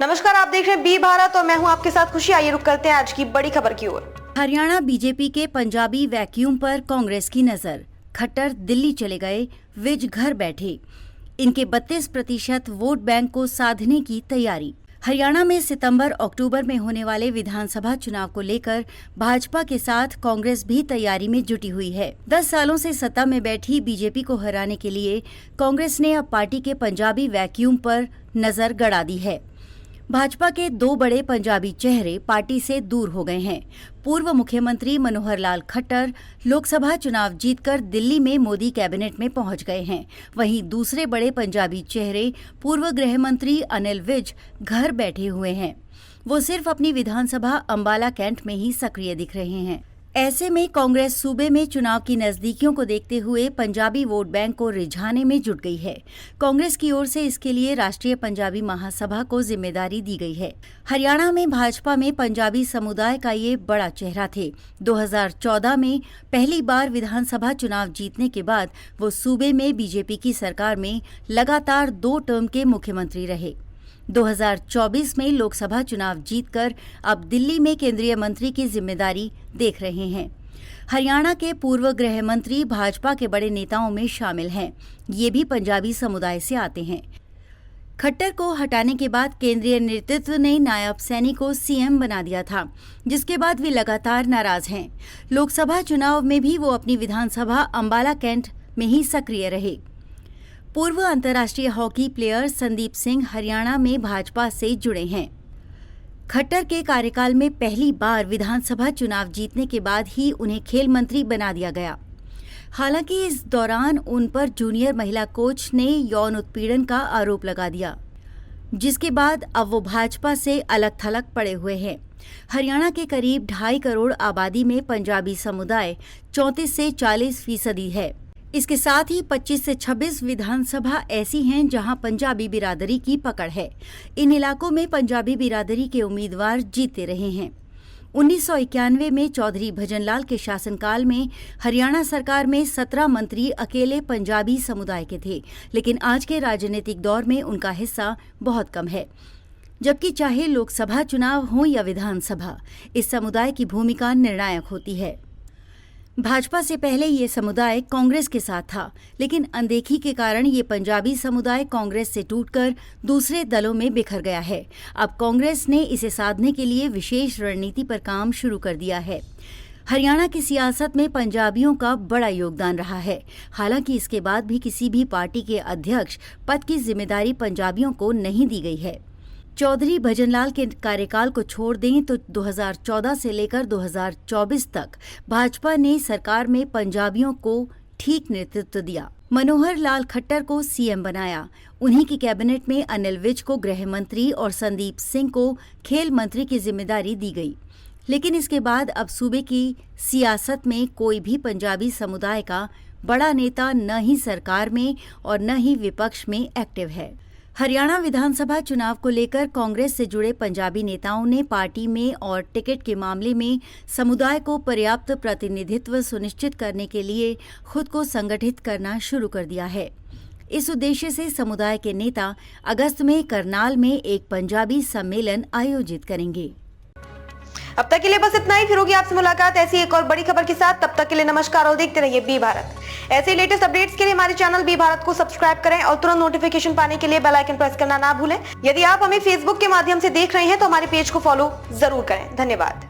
नमस्कार, आप देख रहे हैं बी भारत और मैं हूं आपके साथ खुशी। आइए रुक करते हैं आज की बड़ी खबर की ओर। हरियाणा बीजेपी के पंजाबी वैक्यूम पर कांग्रेस की नजर। खट्टर दिल्ली चले गए, विज घर बैठे। इनके 32% वोट बैंक को साधने की तैयारी। हरियाणा में सितंबर-अक्टूबर में होने वाले विधानसभा चुनाव को लेकर भाजपा के साथ कांग्रेस भी तैयारी में जुटी हुई है। 10 सालों से सत्ता में बैठी बीजेपी को हराने के लिए कांग्रेस ने अब पार्टी के पंजाबी वैक्यूम पर नजर गड़ा दी है। भाजपा के 2 बड़े पंजाबी चेहरे पार्टी से दूर हो गए हैं। पूर्व मुख्यमंत्री मनोहर लाल खट्टर लोकसभा चुनाव जीतकर दिल्ली में मोदी कैबिनेट में पहुंच गए हैं। वहीं दूसरे बड़े पंजाबी चेहरे पूर्व गृह मंत्री अनिल विज घर बैठे हुए हैं। वो सिर्फ अपनी विधानसभा अंबाला कैंट में ही सक्रिय दिख रहे हैं। ऐसे में कांग्रेस सूबे में चुनाव की नजदीकियों को देखते हुए पंजाबी वोट बैंक को रिझाने में जुट गई है। कांग्रेस की ओर से इसके लिए राष्ट्रीय पंजाबी महासभा को जिम्मेदारी दी गई है। हरियाणा में भाजपा में पंजाबी समुदाय का ये बड़ा चेहरा थे। 2014 में पहली बार विधानसभा चुनाव जीतने के बाद वो सूबे में बीजेपी की सरकार में लगातार 2 टर्म के मुख्यमंत्री रहे। 2024 में लोकसभा चुनाव जीतकर अब दिल्ली में केंद्रीय मंत्री की जिम्मेदारी देख रहे हैं। हरियाणा के पूर्व गृह मंत्री भाजपा के बड़े नेताओं में शामिल हैं। ये भी पंजाबी समुदाय से आते हैं। खट्टर को हटाने के बाद केंद्रीय नेतृत्व ने नायब सैनी को सीएम बना दिया था, जिसके बाद वे लगातार नाराज हैं। लोकसभा चुनाव में भी वो अपनी विधानसभा अंबाला कैंट में ही सक्रिय रहे। पूर्व अंतर्राष्ट्रीय हॉकी प्लेयर संदीप सिंह हरियाणा में भाजपा से जुड़े हैं। खट्टर के कार्यकाल में पहली बार विधानसभा चुनाव जीतने के बाद ही उन्हें खेल मंत्री बना दिया गया। हालांकि इस दौरान उन पर जूनियर महिला कोच ने यौन उत्पीड़न का आरोप लगा दिया, जिसके बाद अब वो भाजपा से अलग थलग पड़े हुए हैं। हरियाणा के करीब 2.5 करोड़ आबादी में पंजाबी समुदाय 34 से 40% है। इसके साथ ही 25 से 26 विधानसभा ऐसी हैं जहां पंजाबी बिरादरी की पकड़ है। इन इलाकों में पंजाबी बिरादरी के उम्मीदवार जीतते रहे हैं। 1991 में चौधरी भजनलाल के शासनकाल में हरियाणा सरकार में 17 मंत्री अकेले पंजाबी समुदाय के थे, लेकिन आज के राजनीतिक दौर में उनका हिस्सा बहुत कम है। जबकि चाहे लोकसभा चुनाव हो या विधानसभा, इस समुदाय की भूमिका निर्णायक होती है। भाजपा से पहले ये समुदाय कांग्रेस के साथ था, लेकिन अनदेखी के कारण ये पंजाबी समुदाय कांग्रेस से टूटकर दूसरे दलों में बिखर गया है। अब कांग्रेस ने इसे साधने के लिए विशेष रणनीति पर काम शुरू कर दिया है। हरियाणा की सियासत में पंजाबियों का बड़ा योगदान रहा है। हालांकि इसके बाद भी किसी भी पार्टी के अध्यक्ष पद की जिम्मेदारी पंजाबियों को नहीं दी गई है। चौधरी भजनलाल के कार्यकाल को छोड़ दें तो 2014 से लेकर 2024 तक भाजपा ने सरकार में पंजाबियों को ठीक नेतृत्व दिया। मनोहर लाल खट्टर को सीएम बनाया। उन्हीं की कैबिनेट में अनिल विज को गृह मंत्री और संदीप सिंह को खेल मंत्री की जिम्मेदारी दी गई। लेकिन इसके बाद अब सूबे की सियासत में कोई भी पंजाबी समुदाय का बड़ा नेता न ही सरकार में और न ही विपक्ष में एक्टिव है। हरियाणा विधानसभा चुनाव को लेकर कांग्रेस से जुड़े पंजाबी नेताओं ने पार्टी में और टिकट के मामले में समुदाय को पर्याप्त प्रतिनिधित्व सुनिश्चित करने के लिए खुद को संगठित करना शुरू कर दिया है। इस उद्देश्य से समुदाय के नेता अगस्त में करनाल में एक पंजाबी सम्मेलन आयोजित करेंगे। अब तक के लिए बस इतना ही। फिर होगी आपसे मुलाकात ऐसी एक और बड़ी खबर के साथ। तब तक के लिए नमस्कार और देखते रहिए बी भारत। ऐसे लेटेस्ट अपडेट्स के लिए हमारे चैनल बी भारत को सब्सक्राइब करें और तुरंत नोटिफिकेशन पाने के लिए बेल आइकन प्रेस करना ना भूलें। यदि आप हमें फेसबुक के माध्यम से देख रहे हैं तो हमारे पेज को फॉलो जरूर करें। धन्यवाद।